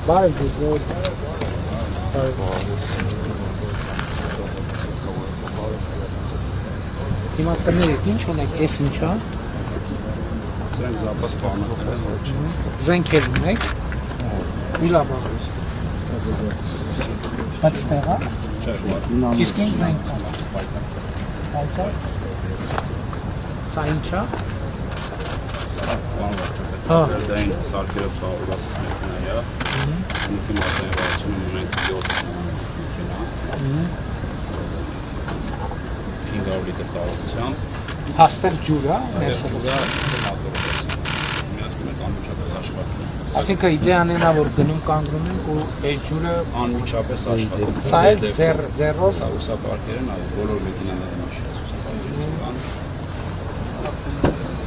Բարև ձեզ։ Հիմա տները ինչ ունեք, էս ինչա։ Զենք զապաս բանակ Զենքեր ունեք։ Ուրա բաղուս։ Բայց տեղա։ Իսկ ինչ զենք։ Պայքար։ Սա ինչա։ Հա, դա այն սարքերը բաղուլաս մեքենայա։ Ինքի մատենվացում ունենք 7 մեքենա։ 500 լիտր տարողությամբ։ Հաստեղ ջուրա, ներսելուս։ Միացնում ենք անմիջապես աշխատում։ Այսինքն իդեան են որ գնում կանգնում ենք ու այս ջուրը անմիջապես աշխատում։ Սա է ձեռով Սա ուսապարկեր են, բոլոր մեքենաների մաշինս ուսապարկերից կան։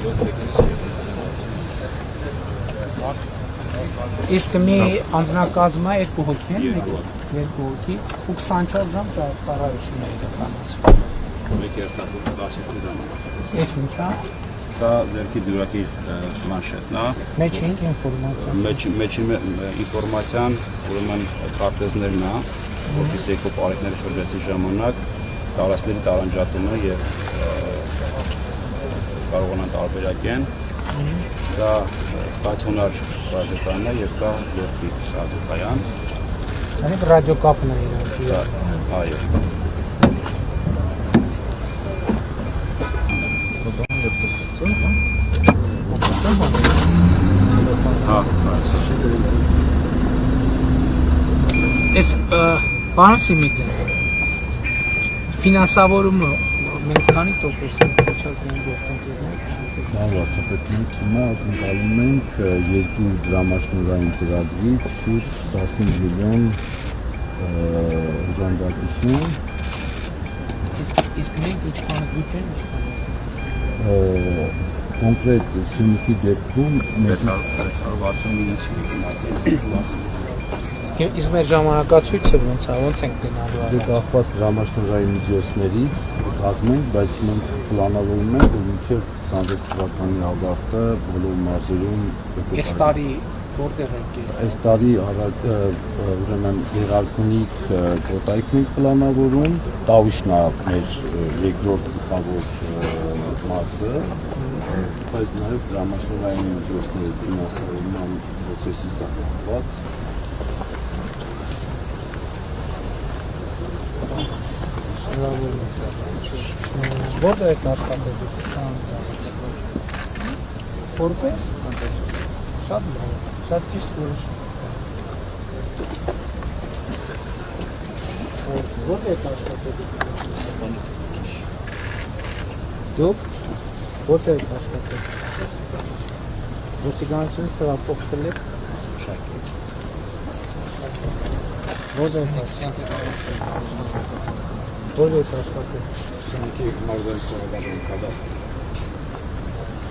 7 մեքենաս Իսկ մի անձնակազմը 2 հոգի են, 2 հոգի ու 24 ժամ ծառայություն է իրականացվում։ Մեկ երթախուղ 12 ժամ։ Էս ինչա։ Սա ձերքի դյուրակի պլանշետն է։ Մեջ ինչ ինֆորմացիա։ Մեջի ինֆորմացիան ուրեմն քարտեզներն է, որտիսի եկող բարեկները շրջեցի ժամանակ տարածքների տարանջատումը եւ կարողանան տարբերակեն։ Դա ստացիոնար ռադիոկայան է եւ կա ձերքի ռադիոկայան։ Այդ ռադիոկապն է իրանք։ Այո։ Էս պարոն Սիմիձե ֆինանսավորումը մենք քանի տոկոս ենք միջազգային գործընկերներ վարչապետենք հիմա ակնկալում ենք 2 դրամաշնորհային ծրագրից շուրջ 15 միլիոն օժանդակություն իսկ մենք ինչքան բյուջեն ինչքան կոնկրետ Սյունիքի դեպքում 665 Իսկ մեր ժամանակացույցը ոնց ենք գնալու դե կախված դրամաշնորհային միջոցներից կազմենք, բայց մենք պլանավորում ենք, որ մինչև 26 թվականի ավարտը բոլոր մարզերում Այս տարի որտեղ եք Այս տարի ուրեմն Գեղարքունիք կոտայքն ենք պլանավորում, Տավիշն է մեր երկրորդ գլխավոր մարզը, բայց նաև դրամաշնորհային միջոցների ֆինանսավորման պրոցեսից կապված Որտեղ եք աշխատել Որպես շատ լավ, շատ ճիշտ որոշ Որտեղ եք աշխատել Դուք որտեղ եք աշխատել Ոստիկանությունից տեղափոխվել եք Որտեղ եք Որտեղ եք աշխատել Սյունիքի մարզային ստորաբաժանում կադաստրի։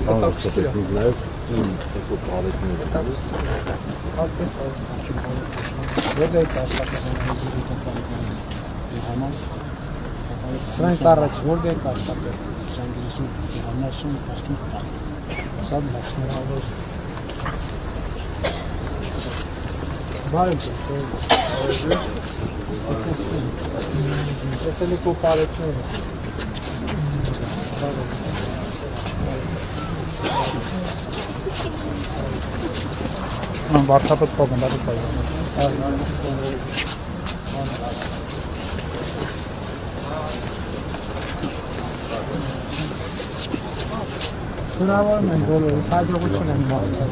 Վարչապետենք նաև եկող բարեկները Հատպես որտեղ եք աշխատել Սրանք առաջ որտեղ եք աշխատել Շատ լավ շնորհավոր Բարև ձեզ Տեսել եք ու բարեկները Վարդապետ Պողոնդարի պայման Շնորհավորում եմ բոլորին, հաջողություն եմ մաղթել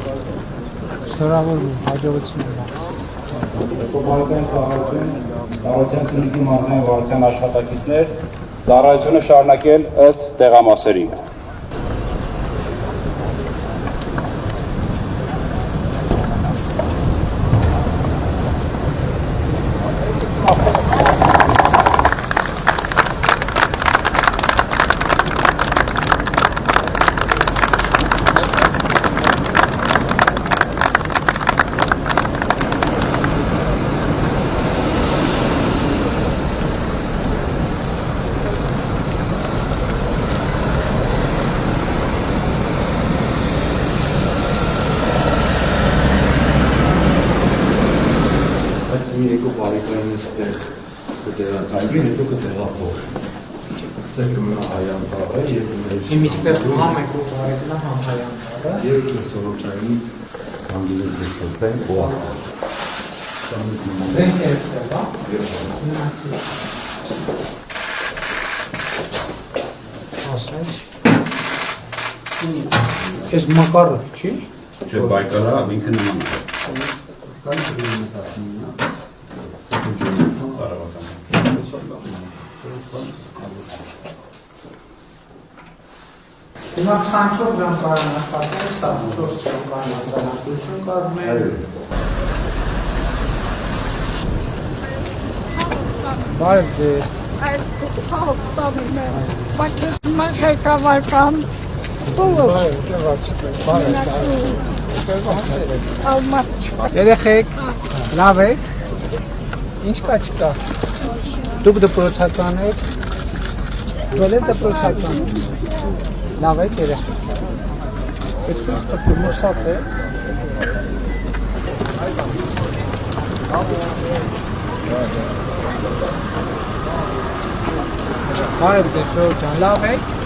Շնորհավորում եմ, հաջողություն եմ Ծառայության Սյունիքի մարզային վարչության աշխատակիցներ ծառայությունը շարունակել ըստ տեղամասերի։ Այսինքն երկու բարեկային էստեղ կտեղակայվի, հետո կտեղափոխվի։ Այստեղ կմնա հայանտառը, Իմ իստեղ համ եք ու բարեկնա համ հայանտառը։ Երբ սորոքային հանդիպել դեսոքային օակը։ Զենք է էստեղ, հա։ Ասենց։ Ես Մակարով, չի։ Չէ, Բայկալը ինքը նման է։ Սկայ կրինը տասնինա։ Ծարավական։ Հիմա 24 ժամ պարանապատել, սա 4 ժամ պարանապատություն կազմել։ Բարև ձեզ։ Այս կուտաղտամին է, մակետ մխեկավարկան, Երեխեք, լավ եք, ինչ կա չկա, դուք դպրոցական եք, դուք եք դպրոցական, լավ եք երեխեք, այդ խիղթը մրսած է, Բարև ձեզ Ժողովուրդ ջան, լավ եք,